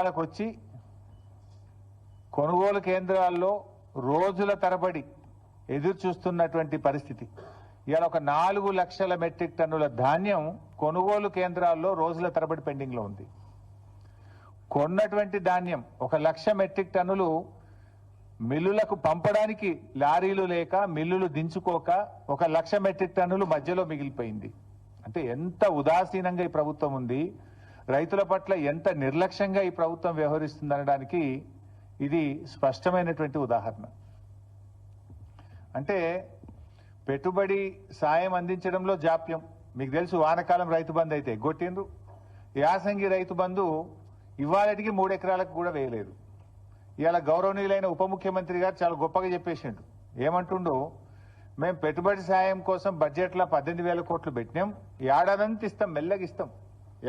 కేంద్రాలకు వచ్చి కొనుగోలు కేంద్రాల్లో రోజుల తరబడి ఎదురు చూస్తున్నటువంటి పరిస్థితి. ఇవాళ ఒక 4 లక్షల మెట్రిక్ టన్నుల ధాన్యం కొనుగోలు కేంద్రాల్లో రోజుల తరబడి పెండింగ్ లో ఉంది. కొన్నటువంటి ధాన్యం 1 లక్ష మెట్రిక్ టన్నులు మిల్లులకు పంపడానికి లారీలు లేక మిల్లులు దించుకోక 1 లక్ష మెట్రిక్ టన్నులు మధ్యలో మిగిలిపోయింది. అంటే ఎంత ఉదాసీనంగా ఈ ప్రభుత్వం ఉంది, రైతుల పట్ల ఎంత నిర్లక్ష్యంగా ఈ ప్రభుత్వం వ్యవహరిస్తుందనడానికి ఇది స్పష్టమైనటువంటి ఉదాహరణ. అంటే పెట్టుబడి సాయం అందించడంలో జాప్యం. మీకు తెలుసు, వానకాలం రైతు బంధు అయితే గొట్టిండ్రు, యాసంగి రైతు బంధు ఇవాళటికి 3 ఎకరాలకు కూడా వేయలేదు. ఇవాళ గౌరవనీయులైన ఉప ముఖ్యమంత్రి గారు చాలా గొప్పగా చెప్పేసిండు. ఏమంటుండో, మేము పెట్టుబడి సాయం కోసం బడ్జెట్లో 18,000 కోట్లు పెట్టినాం, ఏడాదంతా ఇస్తాం, మెల్లగా ఇస్తాం,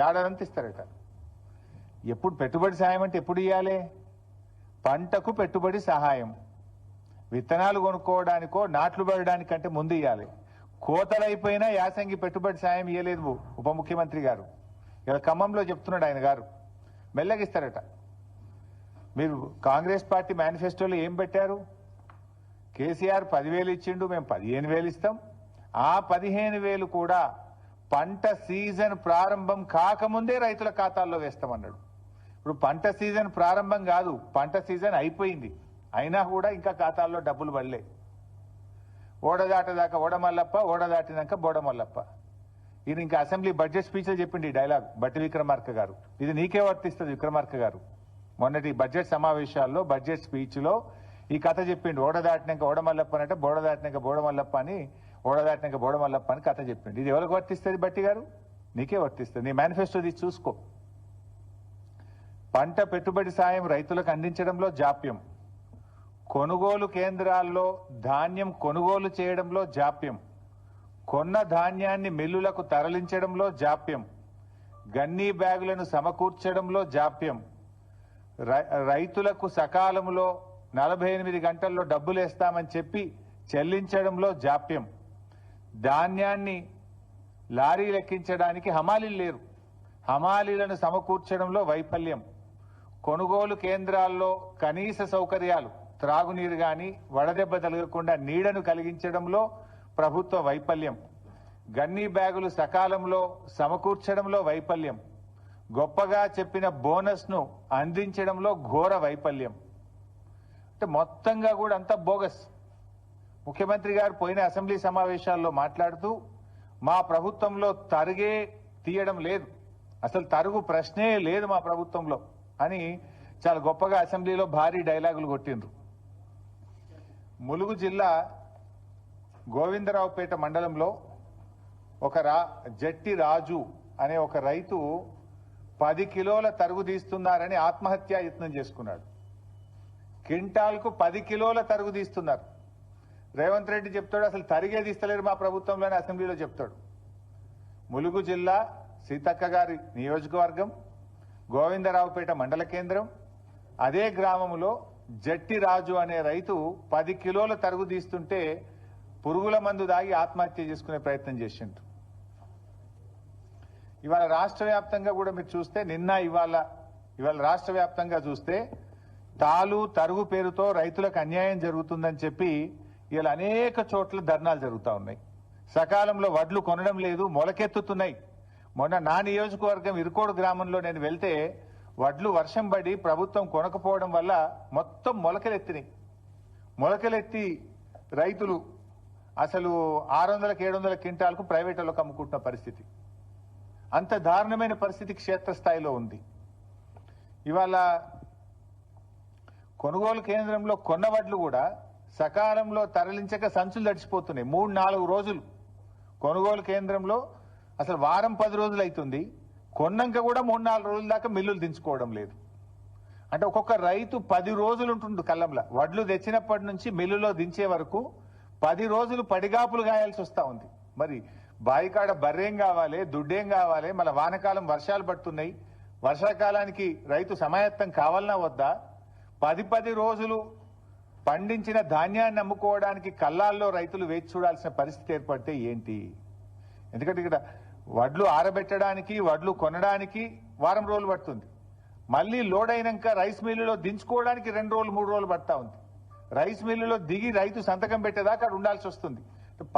ఏడాదంతా ఇస్తారట. ఎప్పుడు పెట్టుబడి సాయం అంటే ఎప్పుడు ఇవ్వాలి? పంటకు పెట్టుబడి సహాయం, విత్తనాలు కొనుక్కోవడానికో నాట్లు పడడానికంటే ముందు ఇవ్వాలి. కోతలైపోయినా యాసంగి పెట్టుబడి సాయం ఇవ్వలేదు ఉప ముఖ్యమంత్రి గారు. ఇలా ఖమ్మంలో చెప్తున్నాడు ఆయన గారు, మెల్లగా ఇస్తారట. మీరు కాంగ్రెస్ పార్టీ మేనిఫెస్టోలో ఏం పెట్టారు? కేసీఆర్ 10,000 ఇచ్చిండు, మేము 15,000 ఇస్తాం. ఆ 15,000 కూడా పంట సీజన్ ప్రారంభం కాకముందే రైతుల ఖాతాల్లో వేస్తామన్నాడు. ఇప్పుడు పంట సీజన్ ప్రారంభం కాదు, పంట సీజన్ అయిపోయింది, అయినా కూడా ఇంకా ఖాతాల్లో డబ్బులు పడలే. ఓడదాటదాకా ఓడమల్లప్ప, ఓడదాటినాక బోడమల్లప్ప. ఇది ఇంకా అసెంబ్లీ బడ్జెట్ స్పీచ్లో చెప్పింది ఈ డైలాగ్ బట్టి విక్రమార్క గారు. ఇది నీకే వర్తిస్తుంది విక్రమార్క గారు. మొన్నటి బడ్జెట్ సమావేశాల్లో బడ్జెట్ స్పీచ్లో ఈ కథ చెప్పిండు. ఓడదాటినాక ఓడమల్లప్ప అంటే బోడదాటినాక బోడమల్లప్ప అని, ఓడదాటినాక బోడమల్లప్ప అని కథ చెప్పిండు. ఇది ఎవరికి వర్తిస్తుంది బట్టి గారు? నీకే వర్తిస్తుంది. నీ మేనిఫెస్టో తీసి చూసుకో. పంట పెట్టుబడి సాయం రైతులకు అందించడంలో జాప్యం, కొనుగోలు కేంద్రాల్లో ధాన్యం కొనుగోలు చేయడంలో జాప్యం, కొన్న ధాన్యాన్ని మిల్లులకు తరలించడంలో జాప్యం, గన్నీ బ్యాగులను సమకూర్చడంలో జాప్యం, రైతులకు సకాలంలో 48 గంటల్లో డబ్బులేస్తామని చెప్పి చెల్లించడంలో జాప్యం, ధాన్యాన్ని లారీలు ఎక్కించడానికి హమాలీలు లేరు, హమాలీలను సమకూర్చడంలో వైఫల్యం, కొనుగోలు కేంద్రాల్లో కనీస సౌకర్యాలు, త్రాగునీరు గాని వడదెబ్బ తగలకుండా నీడను కలిగించడంలో ప్రభుత్వ వైఫల్యం, గన్నీ బ్యాగులు సకాలంలో సమకూర్చడంలో వైఫల్యం, గొప్పగా చెప్పిన బోనస్ ను అందించడంలో ఘోర వైఫల్యం. అంటే మొత్తంగా కూడా అంతా బోగస్. ముఖ్యమంత్రి గారు పోయిన అసెంబ్లీ సమావేశాల్లో మాట్లాడుతూ మా ప్రభుత్వంలో తరుగే తీయడం లేదు, అసలు తరుగు ప్రశ్నే లేదు మా ప్రభుత్వంలో అని చాలా గొప్పగా అసెంబ్లీలో భారీ డైలాగులు కొట్టిండ్రు. ములుగు జిల్లా గోవిందరావుపేట మండలంలో ఒక జట్టి రాజు అనే ఒక రైతు 10 కిలోల తరుగు తీస్తున్నారని ఆత్మహత్యా యత్నం చేసుకున్నాడు. క్వింటాల్కు 10 కిలోల తరుగు తీస్తున్నారు. రేవంత్ రెడ్డి చెప్తాడు అసలు తరిగే తీస్తలేరు మా ప్రభుత్వంలోనే అసెంబ్లీలో చెప్తాడు. ములుగు జిల్లా సీతక్క గారి నియోజకవర్గం గోవిందరావుపేట మండల కేంద్రం, అదే గ్రామంలో జట్టి రాజు అనే రైతు 10 కిలోల తరుగు తీస్తుంటే పురుగుల మందు దాగి ఆత్మహత్య చేసుకునే ప్రయత్నం చేసిండ్రు. ఇవాళ రాష్ట్ర వ్యాప్తంగా కూడా మీరు చూస్తే ఇవాళ రాష్ట్ర వ్యాప్తంగా చూస్తే తరుగు పేరుతో రైతులకు అన్యాయం జరుగుతుందని చెప్పి ఇలా అనేక చోట్ల ధర్నాలు జరుగుతూ ఉన్నాయి. సకాలంలో వడ్లు కొనడం లేదు, మొలకెత్తుతున్నాయి. మొన్న నా నియోజకవర్గం ఇరుకోడు గ్రామంలో నేను వెళ్తే వడ్లు వర్షం పడి ప్రభుత్వం కొనకపోవడం వల్ల మొత్తం మొలకలెత్తినాయి. మొలకలెత్తి రైతులు అసలు 600-700 క్వింటాలకు ప్రైవేట్ వాళ్ళకు అమ్ముకుంటున్న పరిస్థితి. అంత దారుణమైన పరిస్థితి క్షేత్రస్థాయిలో ఉంది. ఇవాళ కొనుగోలు కేంద్రంలో కొన్న వడ్లు కూడా సకాలంలో తరలించక సంచులు తడిచిపోతున్నాయి. 3-4 రోజులు కొనుగోలు కేంద్రంలో, అసలు వారం 10 రోజులు అవుతుంది, కొన్నాక కూడా 3-4 రోజుల దాకా మిల్లులు దించుకోవడం లేదు. అంటే ఒక్కొక్క రైతు 10 రోజులు ఉంటుండు కళ్ళంలా. వడ్లు తెచ్చినప్పటి నుంచి మిల్లులో దించే వరకు 10 రోజులు పడిగాపులు గాయాల్సి వస్తా ఉంది. మరి బాయికాడ బర్రేం కావాలి, దుడ్డేం కావాలి, మళ్ళీ వానకాలం వర్షాలు పడుతున్నాయి, వర్షాకాలానికి రైతు సమాయత్తం కావాలన్నా వద్దా? 10 రోజులు పండించిన ధాన్యాన్ని అమ్ముకోవడానికి కళ్ళాల్లో రైతులు వేచి చూడాల్సిన పరిస్థితి ఏర్పడితే ఏంటి? ఎందుకంటే ఇక్కడ వడ్లు ఆరబెట్టడానికి, వడ్లు కొనడానికి వారం రోజులు పడుతుంది. మళ్ళీ లోడ్ అయినాక రైస్ మిల్లులో దించుకోవడానికి 2 రోజులు 3 రోజులు పడతా ఉంది. రైస్ మిల్లులో దిగి రైతు సంతకం పెట్టేదాకా అక్కడ ఉండాల్సి వస్తుంది.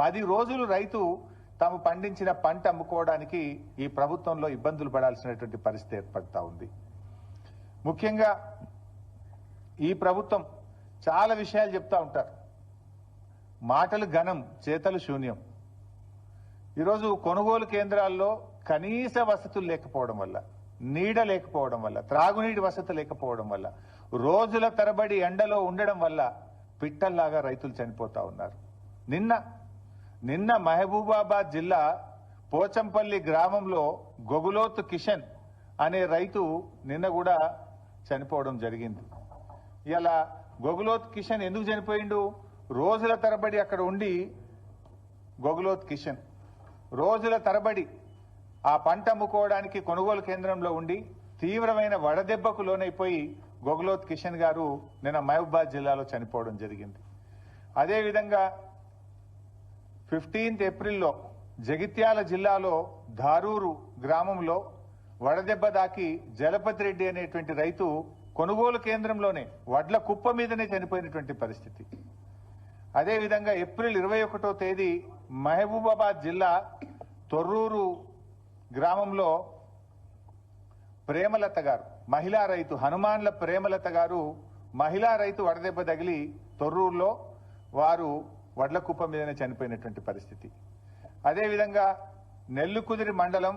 10 రోజులు రైతు తాము పండించిన పంట అమ్ముకోవడానికి ఈ ప్రభుత్వంలో ఇబ్బందులు పడాల్సినటువంటి పరిస్థితి ఏర్పడతా ఉంది. ముఖ్యంగా ఈ ప్రభుత్వం చాలా విషయాలు చెప్తా ఉంటారు. మాటలు ఘనం, చేతలు శూన్యం. ఈరోజు కొనుగోలు కేంద్రాల్లో కనీస వసతులు లేకపోవడం వల్ల, నీడ లేకపోవడం వల్ల, త్రాగునీటి వసతి లేకపోవడం వల్ల, రోజుల తరబడి ఎండలో ఉండడం వల్ల పిట్టల్లాగా రైతులు చనిపోతా ఉన్నారు. నిన్న మహబూబాబాద్ జిల్లా పోచంపల్లి గ్రామంలో గొగులోతు కిషన్ అనే రైతు నిన్న కూడా చనిపోవడం జరిగింది. ఇలా గొగులోత్ కిషన్ ఎందుకు చనిపోయిండు? రోజుల తరబడి అక్కడ ఉండి గొగులోత్ కిషన్ రోజుల తరబడి ఆ పంట అమ్ముకోవడానికి కొనుగోలు కేంద్రంలో ఉండి తీవ్రమైన వడదెబ్బకు లోనైపోయి గొగులోత్ కిషన్ గారు నిన్న మహబూబాబాద్ జిల్లాలో చనిపోవడం జరిగింది. అదేవిధంగా 15th ఏప్రిల్లో జగిత్యాల జిల్లాలో ధారూరు గ్రామంలో వడదెబ్బ దాకి జలపతి రెడ్డి అనేటువంటి రైతు కొనుగోలు కేంద్రంలోనే వడ్ల కుప్ప మీదనే చనిపోయినటువంటి పరిస్థితి. అదేవిధంగా ఏప్రిల్ 21వ తేదీ మహబూబాబాద్ జిల్లా తొర్రూరు గ్రామంలో ప్రేమలత గారు, మహిళా రైతు, హనుమాన్ల ప్రేమలత గారు మహిళా రైతు వడదెబ్బ తగిలి తొర్రూరులో వారు వడ్ల కుప్ప మీదనే చనిపోయినటువంటి పరిస్థితి. అదేవిధంగా నెల్లుకుదిరి మండలం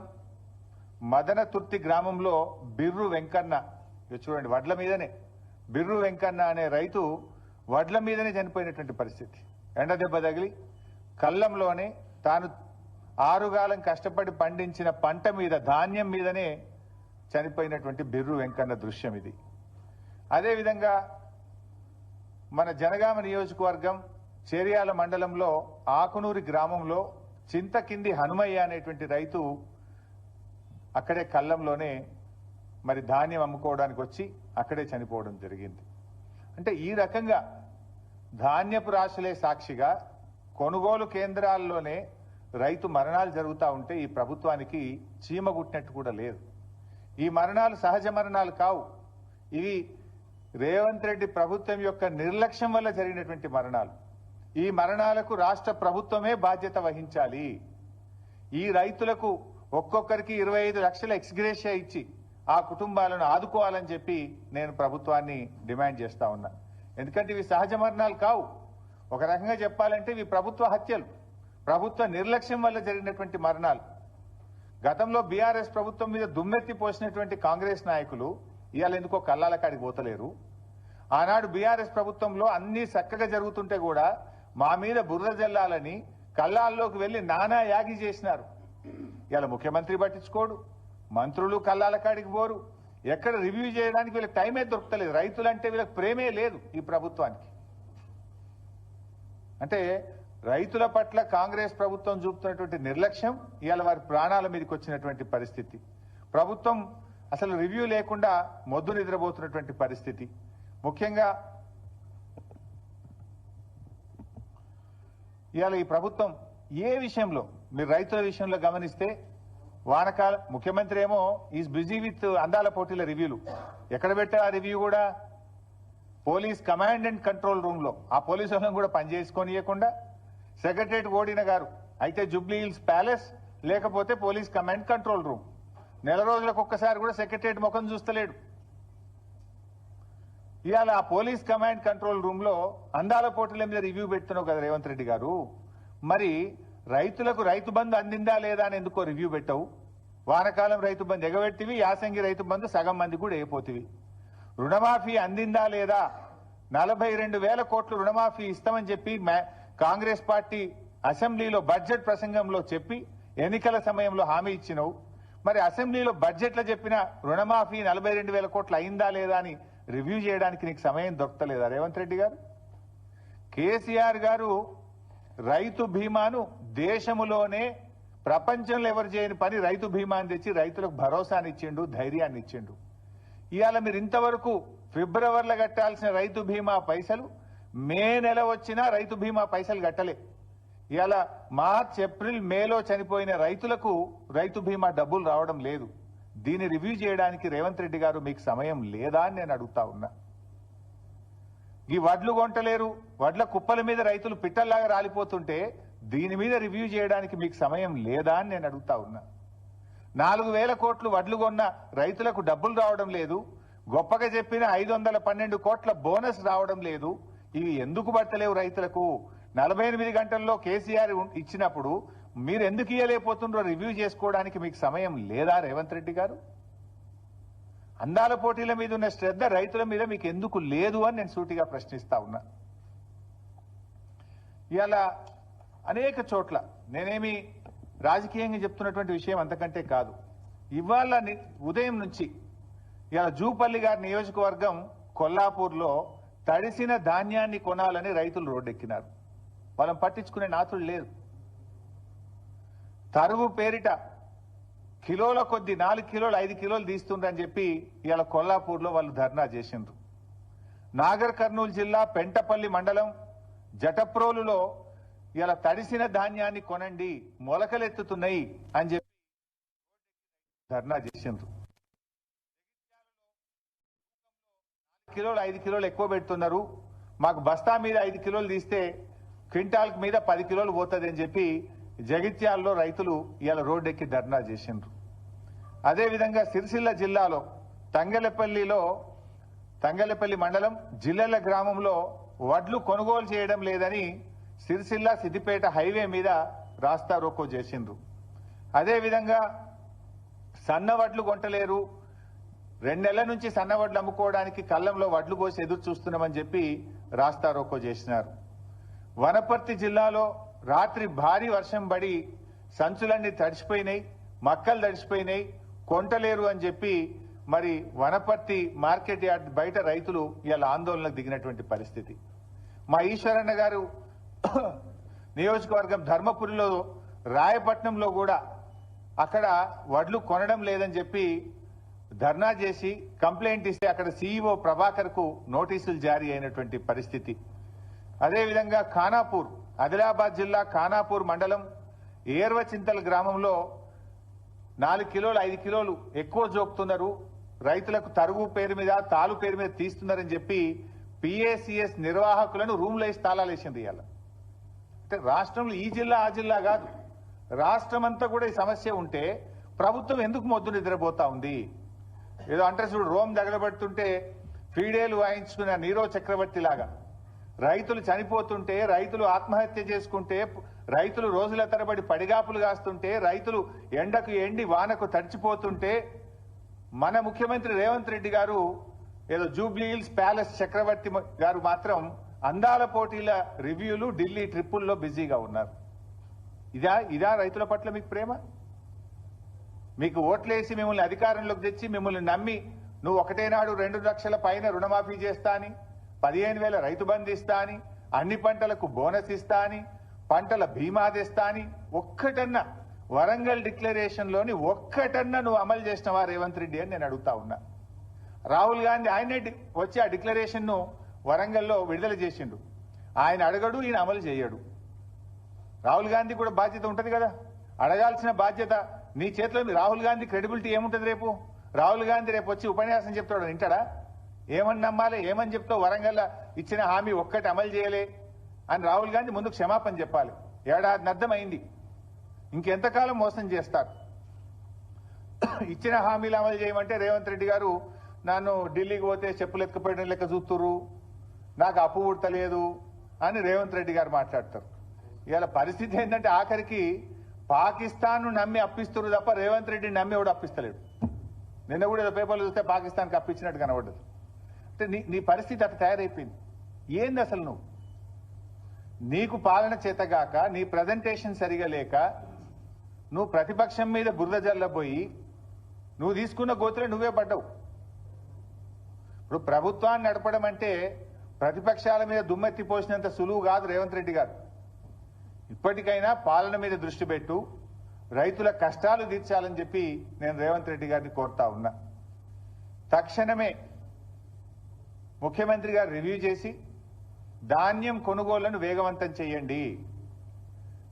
మదనతుర్తి గ్రామంలో బిర్రు వెంకన్న, చూడండి వడ్ల మీదనే బిర్రు వెంకన్న అనే రైతు వడ్ల మీదనే చనిపోయినటువంటి పరిస్థితి. ఎండ దెబ్బ తగిలి కళ్ళంలోనే తాను ఆరుగాలం కష్టపడి పండించిన పంట మీద, ధాన్యం మీదనే చనిపోయినటువంటి బిర్రు వెంకన్న దృశ్యం ఇది. అదేవిధంగా మన జనగామ నియోజకవర్గం చేర్యాల మండలంలో ఆకునూరి గ్రామంలో చింతకింది హనుమయ్య అనేటువంటి రైతు అక్కడే కళ్ళంలోనే మరి ధాన్యం అమ్ముకోవడానికి వచ్చి అక్కడే చనిపోవడం జరిగింది. అంటే ఈ రకంగా ధాన్యపు రాశులే సాక్షిగా కొనుగోలు కేంద్రాల్లోనే రైతు మరణాలు జరుగుతూ ఉంటే ఈ ప్రభుత్వానికి చీమ గుట్టినట్టు కూడా లేదు. ఈ మరణాలు సహజ మరణాలు కావు. ఇవి రేవంత్ రెడ్డి ప్రభుత్వం యొక్క నిర్లక్ష్యం వల్ల జరిగినటువంటి మరణాలు. ఈ మరణాలకు రాష్ట్ర ప్రభుత్వమే బాధ్యత వహించాలి. ఈ రైతులకు ఒక్కొక్కరికి 25 లక్షల ఎక్స్గ్రేషియా ఇచ్చి ఆ కుటుంబాలను ఆదుకోవాలని చెప్పి నేను ప్రభుత్వాన్ని డిమాండ్ చేస్తా ఉన్నా. ఎందుకంటే ఇవి సహజ మరణాలు కావు. ఒక రకంగా చెప్పాలంటే ఇవి ప్రభుత్వ హత్యలు, ప్రభుత్వ నిర్లక్ష్యం వల్ల జరిగినటువంటి మరణాలు. గతంలో బీఆర్ఎస్ ప్రభుత్వం మీద దుమ్మెత్తి పోసినటువంటి కాంగ్రెస్ నాయకులు ఇవాళ ఎందుకో కల్లాల కాడికి పోతలేరు. ఆనాడు బీఆర్ఎస్ ప్రభుత్వంలో అన్ని చక్కగా జరుగుతుంటే కూడా మా మీద బుర్ర జల్లాలని కల్లాల్లోకి వెళ్లి నానా యాగి చేసినారు. ఇలా ముఖ్యమంత్రి పట్టించుకోడు, మంత్రులు కల్లాల కాడికి పోరు, ఎక్కడ రివ్యూ చేయడానికి వీళ్ళకి టైమే దొరకలేదు. రైతులంటే వీళ్ళకి ప్రేమే లేదు ఈ ప్రభుత్వానికి. అంటే రైతుల పట్ల కాంగ్రెస్ ప్రభుత్వం చూపుతున్నటువంటి నిర్లక్ష్యం ఇవాళ వారి ప్రాణాల మీదకి వచ్చినటువంటి పరిస్థితి. ప్రభుత్వం అసలు రివ్యూ లేకుండా మొద్దు నిద్రపోతున్నటువంటి పరిస్థితి. ముఖ్యంగా ఇవాళ ఈ ప్రభుత్వం ఏ విషయంలో మీరు రైతుల విషయంలో గమనిస్తే వానకాలం ముఖ్యమంత్రి ఏమో ఈజ్ బిజీ విత్ అందాల పోటీల రివ్యూలు. ఎక్కడ పెట్టా ఆ రివ్యూ కూడా? Police command and control room లో. ఆ పోలీసు వాళ్ళని కూడా పనిచేసుకోనియకుండా సెక్రటరేట్ ఓడిన గారు అయితే జూబ్లీ హిల్స్ ప్యాలెస్, లేకపోతే పోలీస్ కమాండ్ కంట్రోల్ రూమ్. నెల రోజులకు ఒక్కసారి కూడా సెక్రటరేట్ ముఖం చూస్తలేడు. ఇవాళ ఆ పోలీస్ కమాండ్ కంట్రోల్ రూమ్ లో అందాల పోటీల మీద రివ్యూ పెడుతున్నావు కదా రేవంత్ రెడ్డి గారు. మరి రైతులకు రైతు బంధు అందిందా లేదా అని ఎందుకో రివ్యూ పెట్టవు? వానకాలం రైతు బంధు ఎగబెట్టివి, యాసంగి రైతు బంధు సగం మంది కూడా అయిపోతివి. రుణమాఫీ అందిందా లేదా? 42,000 కోట్లు రుణమాఫీ ఇస్తామని చెప్పి కాంగ్రెస్ పార్టీ అసెంబ్లీలో బడ్జెట్ ప్రసంగంలో చెప్పి ఎన్నికల సమయంలో హామీ ఇచ్చినవు. మరి అసెంబ్లీలో బడ్జెట్లో చెప్పిన రుణమాఫీ 42,000 కోట్లు అయిందా లేదా అని రివ్యూ చేయడానికి నీకు సమయం దొరకలేదా రేవంత్ రెడ్డి గారు? కేసీఆర్ గారు రైతు బీమాను దేశములోనే ప్రపంచంలో ఎవరు చేయని పని రైతు బీమాని తెచ్చి రైతులకు భరోసాని ఇచ్చిండు, ధైర్యాన్ని ఇచ్చిండు. ఇవాళ మీరు ఇంతవరకు ఫిబ్రవరిలో కట్టాల్సిన రైతు బీమా పైసలు మే నెల వచ్చినా రైతు బీమా పైసలు కట్టలే. ఇవాళ మార్చ్, ఏప్రిల్, మేలో చనిపోయిన రైతులకు రైతు బీమా డబ్బులు రావడం లేదు. దీన్ని రివ్యూ చేయడానికి రేవంత్ రెడ్డి గారు మీకు సమయం లేదా అని నేను అడుగుతా ఉన్నా. ఈ వడ్లు కొంటలేరు, వడ్ల కుప్పల మీద రైతులు పిట్టల్లాగా రాలిపోతుంటే దీని మీద రివ్యూ చేయడానికి మీకు సమయం లేదా అని నేను అడుగుతా ఉన్నా. 4,000 కోట్లు వడ్లు కొన్న రైతులకు డబ్బులు రావడం లేదు, గొప్పగా చెప్పిన 512 కోట్ల బోనస్ రావడం లేదు. ఇవి ఎందుకు పట్టలేవు రైతులకు? 48 గంటల్లో కేసీఆర్ ఇచ్చినప్పుడు మీరు ఎందుకు ఇయ్యలేకపోతుండ్రో రివ్యూ చేసుకోవడానికి మీకు సమయం లేదా రేవంత్ రెడ్డి గారు? అందాల పోటీల మీద ఉన్న శ్రద్ధ రైతుల మీద మీకు ఎందుకు లేదు అని నేను సూటిగా ప్రశ్నిస్తా ఉన్నా. ఇలా అనేక చోట్ల నేనేమి రాజకీయంగా చెప్తున్నటువంటి విషయం అంతకంటే కాదు. ఇవాళ ఉదయం నుంచి ఇలా జూపల్లి గారి నియోజకవర్గం కొల్లాపూర్లో తడిసిన ధాన్యాన్ని కొనాలని రైతులు రోడ్డెక్కినారు. వాళ్ళని పట్టించుకునే నాతులు లేరు. తరుగు పేరిట కిలోల కొద్ది 4 కిలోలు 5 కిలోలు తీస్తుండ్రని చెప్పి ఇవాళ కొల్లాపూర్లో వాళ్ళు ధర్నా చేసిండ్రు. నాగర్ కర్నూలు జిల్లా పెంటపల్లి మండలం జటప్రోలులో ఇలా తడిసిన ధాన్యాన్ని కొనండి, మొలకలెత్తుతున్నాయి అని చెప్పి ధర్నా చేసిండ్రు. 4 కిలోలు 5 కిలోలు ఎక్కువ పెడుతున్నారు, మాకు బస్తా మీద 5 కిలోలు తీస్తే క్వింటాల్ మీద 10 కిలోలు పోతుంది అని చెప్పి జగిత్యాలలో రైతులు ఇవాళ రోడ్డెక్కి ధర్నా చేసిండ్రు. అదేవిధంగా సిరిసిల్ల జిల్లాలో తంగలపల్లి మండలం జిల్లెల గ్రామంలో వడ్లు కొనుగోలు చేయడం లేదని సిరిసిల్ల సిద్దిపేట హైవే మీద రాస్తా రోకో చేసిండ్రు. అదేవిధంగా సన్నవడ్లు కొంటలేరు, 2 నెలల నుంచి సన్నవడ్లు అమ్ముకోవడానికి కళ్ళంలో వడ్లు పోసి ఎదురు చూస్తున్నామని చెప్పి రాస్తా రోకో చేసినారు. వనపర్తి జిల్లాలో రాత్రి భారీ వర్షం పడి సంచులన్నీ తడిసిపోయినాయి, మక్కలు తడిసిపోయినాయి, కొంటలేరు అని చెప్పి మరి వనపర్తి మార్కెట్ యార్డ్ బయట రైతులు ఇలా ఆందోళనకు దిగినటువంటి పరిస్థితి. మా ఈశ్వరన్న గారు నియోజకవర్గం ధర్మపురిలో రాయపట్నంలో కూడా అక్కడ వడ్లు కొనడం లేదని చెప్పి ధర్నా చేసి కంప్లైంట్ ఇస్తే అక్కడ సీఈఓ ప్రభాకర్ కు నోటీసులు జారీ అయినటువంటి పరిస్థితి. అదేవిధంగా ఖానాపూర్ ఆదిలాబాద్ జిల్లా ఖానాపూర్ మండలం ఏర్వచింతల గ్రామంలో 4 కిలోలు 5 కిలోలు ఎక్కువ జోపుతున్నారు, రైతులకు తరుగు పేరు మీద తాలు పేరు మీద తీస్తున్నారని చెప్పి పిఏసిఎస్ నిర్వాహకులను రూమ్లో వేసి తాళాలు వేసింది. ఇవాళ అంటే రాష్ట్రంలో ఈ జిల్లా ఆ జిల్లా కాదు, రాష్ట్రం అంతా కూడా ఈ సమస్య ఉంటే ప్రభుత్వం ఎందుకు మొద్దు నిద్రపోతా ఉంది? ఏదో అంటే చూడు, రోమ్ దగలబడుతుంటే ఫీడేలు వాయించుకున్న నీరో చక్రవర్తి లాగా రైతులు చనిపోతుంటే, రైతులు ఆత్మహత్య చేసుకుంటే, రైతులు రోజుల తరబడి పడిగాపులు కాస్తుంటే, రైతులు ఎండకు ఎండి వానకు తడిచిపోతుంటే మన ముఖ్యమంత్రి రేవంత్ రెడ్డి గారు ఏదో జూబ్లీ హిల్స్ ప్యాలెస్ చక్రవర్తి గారు మాత్రం అందాల పోటీల రివ్యూలు ఢిల్లీ ట్రిప్పుల్లో బిజీగా ఉన్నారు. ఇదా రైతుల పట్ల మీకు ప్రేమ? మీకు ఓట్లేసి మిమ్మల్ని అధికారంలోకి తెచ్చి మిమ్మల్ని నమ్మి నువ్వు ఒకటేనాడు 2 లక్షల పైన రుణమాఫీ చేస్తా అని, 15,000 రైతు బంధు ఇస్తా అని, అన్ని పంటలకు బోనస్ ఇస్తా అని, పంటల బీమా తెస్తా అని ఒక్కటన్నా వరంగల్ డిక్లరేషన్ లోని ఒక్కటన్నా నువ్వు అమలు చేసినవా రేవంత్ రెడ్డి అని నేను అడుగుతా ఉన్నా. రాహుల్ గాంధీ ఆయనే వచ్చి ఆ డిక్లరేషన్ ను వరంగల్లో విడుదల చేసిండు. ఆయన అడగడు, ఈయన అమలు చేయడు. రాహుల్ గాంధీ కూడా బాధ్యత ఉంటది కదా, అడగాల్సిన బాధ్యత నీ చేతిలో. రాహుల్ గాంధీ క్రెడిబిలిటీ ఏముంటది? రేపు రాహుల్ గాంధీ రేపు వచ్చి ఉపన్యాసం చెప్తాడు, వింటాడా? ఏమని నమ్మాలి? ఏమని చెప్తావు? వరంగల్ ఇచ్చిన హామీ ఒక్కటి అమలు చేయలే అని రాహుల్ గాంధీ ముందుకు క్షమాపణ చెప్పాలి. 1 ఏడాది అర్థమైంది, ఇంకెంతకాలం మోసం చేస్తారు? ఇచ్చిన హామీలు అమలు చేయమంటే రేవంత్ రెడ్డి గారు నన్ను ఢిల్లీకి పోతే చెప్పులు ఎత్తుకుపోయడం లెక్క చూస్తురు, నాకు అప్పు పుట్టలేదు అని రేవంత్ రెడ్డి గారు మాట్లాడతారు. ఇవాళ పరిస్థితి ఏంటంటే ఆఖరికి పాకిస్తాన్ నమ్మి అప్పిస్తున్నారు తప్ప రేవంత్ రెడ్డిని నమ్మి ఎవడు అప్పిస్తలేడు. నిన్న కూడా ఏదో పేపర్లు చూస్తే పాకిస్తాన్కి అప్పించినట్టు కనబడ్డది. అంటే నీ పరిస్థితి అట్లా తయారైపోయింది. ఏంది అసలు నువ్వు? నీకు పాలన చేతగాక, నీ ప్రజెంటేషన్ సరిగా లేక, నువ్వు ప్రతిపక్షం మీద బురద జల్లబోయి నువ్వు తీసుకున్న గోతులే నువ్వే పడ్డావు. ఇప్పుడు ప్రభుత్వాన్ని నడపడం అంటే ప్రతిపక్షాల మీద దుమ్మెత్తి పోసినంత సులువు కాదు రేవంత్ రెడ్డి గారు. ఇప్పటికైనా పాలన మీద దృష్టి పెట్టు, రైతుల కష్టాలు తీర్చాలని చెప్పి నేను రేవంత్ రెడ్డి గారిని కోరుతా ఉన్నా. తక్షణమే ముఖ్యమంత్రి గారు రివ్యూ చేసి ధాన్యం కొనుగోళ్లను వేగవంతం చేయండి.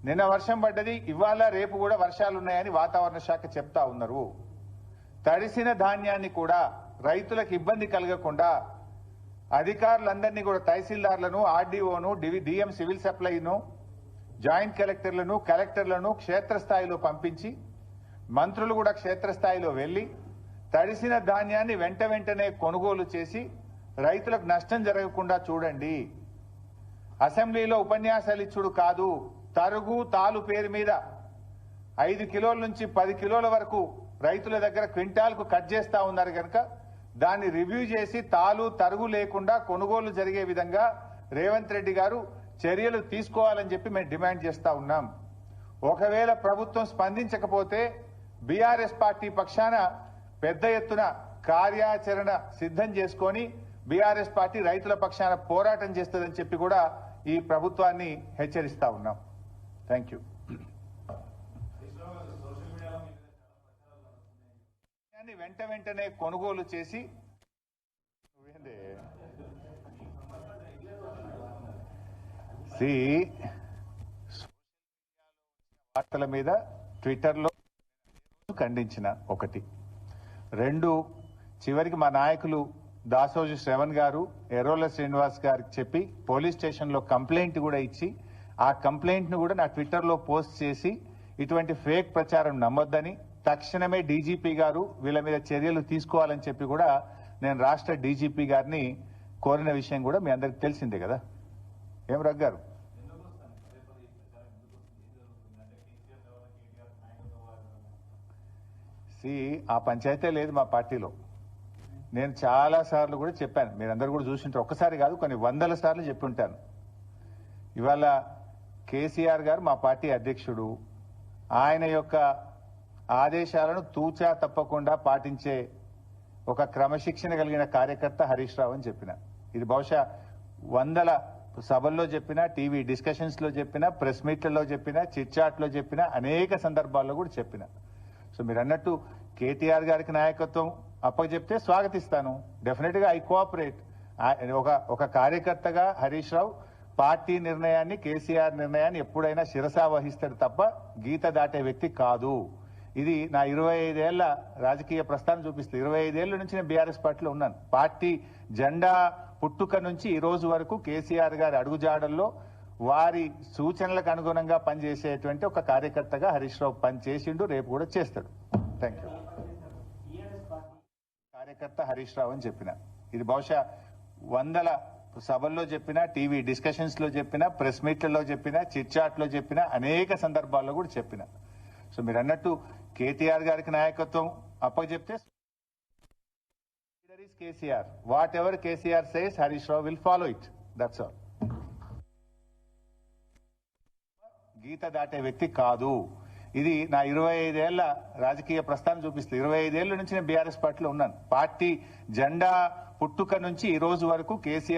నిన్న వర్షం పడ్డది, ఇవాళ రేపు కూడా వర్షాలు ఉన్నాయని వాతావరణ శాఖ చెప్తా ఉన్నారు. తడిసిన ధాన్యాన్ని కూడా రైతులకు ఇబ్బంది కలగకుండా అధికారులందరినీ కూడా తహసీల్దార్లను, ఆర్డీఓను, డిఎం సివిల్ సప్లైను, జాయింట్ కలెక్టర్లను క్షేత్రస్థాయిలో పంపించి మంత్రులు కూడా క్షేత్రస్థాయిలో వెళ్లి తడిసిన ధాన్యాన్ని వెంటనే కొనుగోలు చేసి రైతులకు నష్టం జరగకుండా చూడండి. అసెంబ్లీలో ఉపన్యాసాలు ఇచ్చుడు కాదు, తరుగు తాలు పేరు మీద 5 కిలోల నుంచి 10 కిలోల వరకు రైతుల దగ్గర క్వింటాల్కు కట్ చేస్తా ఉన్నారు కనుక దాన్ని రివ్యూ చేసి తాలు తరుగు లేకుండా కొనుగోలు జరిగే విధంగా రేవంత్ రెడ్డి గారు చర్యలు తీసుకోవాలని చెప్పి మేము డిమాండ్ చేస్తా ఉన్నాం. ఒకవేళ ప్రభుత్వం స్పందించకపోతే బీఆర్ఎస్ పార్టీ పక్షాన పెద్ద ఎత్తున కార్యాచరణ సిద్ధం చేసుకొని బీఆర్ఎస్ పార్టీ రైతుల పక్షాన పోరాటం చేస్తుందని చెప్పి కూడా ఈ ప్రభుత్వాన్ని హెచ్చరిస్తా ఉన్నాం. Thank you. వెంటనే కొనుగోలు చేసి వార్తల మీద ట్విట్టర్లో ఖండించిన 1, 2 చివరికి మా నాయకులు దాసోజు శ్రవణ్ గారు, ఎర్రోల శ్రీనివాస్ గారికి చెప్పి పోలీస్ స్టేషన్లో కంప్లైంట్ కూడా ఇచ్చి ఆ కంప్లైంట్ ను కూడా నా ట్విట్టర్లో పోస్ట్ చేసి ఇటువంటి ఫేక్ ప్రచారం నమ్మొద్దని తక్షణమే డీజీపీ గారు వీళ్ళ మీద చర్యలు తీసుకోవాలని చెప్పి కూడా నేను రాష్ట్ర డీజీపీ గారిని కోరిన విషయం కూడా మీ అందరికి తెలిసిందే కదా. ఏం రఘు గారు? ఆ పంచాయతీ లేదు మా పార్టీలో. నేను చాలా సార్లు కూడా చెప్పాను, మీరందరూ కూడా చూసింటారు. ఒక్కసారి కాదు, కొన్ని 100 సార్లు చెప్పుంటాను. ఇవాళ కేసీఆర్ గారు మా పార్టీ అధ్యక్షుడు, ఆయన యొక్క ఆదేశాలను తూచా తప్పకుండా పాటించే ఒక క్రమశిక్షణ కలిగిన కార్యకర్త హరీష్ రావు అని చెప్పిన. ఇది బహుశా 100 సభల్లో చెప్పినా, టీవీ డిస్కషన్స్ లో చెప్పినా, ప్రెస్ మీట్లలో చెప్పినా, చిట్చాట్ లో చెప్పినా, అనేక సందర్భాల్లో కూడా చెప్పిన. సో మీరు అన్నట్టు కేటీఆర్ గారికి నాయకత్వం అప్పచెప్తే స్వాగతిస్తాను. డెఫినెట్ గా ఐ కోఆపరేట్. ఒక కార్యకర్తగా హరీష్ రావు పార్టీ నిర్ణయాన్ని, కేసీఆర్ నిర్ణయాన్ని ఎప్పుడైనా శిరసా వహిస్తాడు తప్ప గీత దాటే వ్యక్తి కాదు. ఇది నా 25 ఏళ్ల రాజకీయ ప్రస్థానం చూపిస్తుంది. 25 ఏళ్ల నుంచి నేను బీఆర్ఎస్ పార్టీలో ఉన్నాను. పార్టీ జెండా పుట్టుక నుంచి ఈ రోజు వరకు కేసీఆర్ గారి అడుగుజాడల్లో వారి సూచనలకు అనుగుణంగా పనిచేసేటువంటి ఒక కార్యకర్తగా హరీష్ రావు పనిచేసిండు, రేపు కూడా చేస్తాడు. Thank you. కార్యకర్త హరీష్ రావు అని చెప్పిన. ఇది బహుశా 100 సభల్లో చెప్పినా, టీవీ డిస్కషన్స్ లో చెప్పినా, ప్రెస్ మీట్లలో చెప్పినా, చిట్చాట్ లో చెప్పినా, అనేక సందర్భాల్లో కూడా చెప్పిన. సో మీరు అన్నట్టు కేటీఆర్ గారికి నాయకత్వం అప్పచెప్తే KCR, whatever KCR says Harish Rao will follow it. That's all. గీత దాటే వ్యక్తి కాదు. ఇది నా 25 ఏళ్ల రాజకీయ ప్రస్థానం చూపిస్తుంది. 25 ఏళ్ల నుంచి నేను బీఆర్ఎస్ పార్టీలో ఉన్నాను. పార్టీ జెండా పుట్టుక నుంచి ఈ రోజు వరకు కేసీఆర్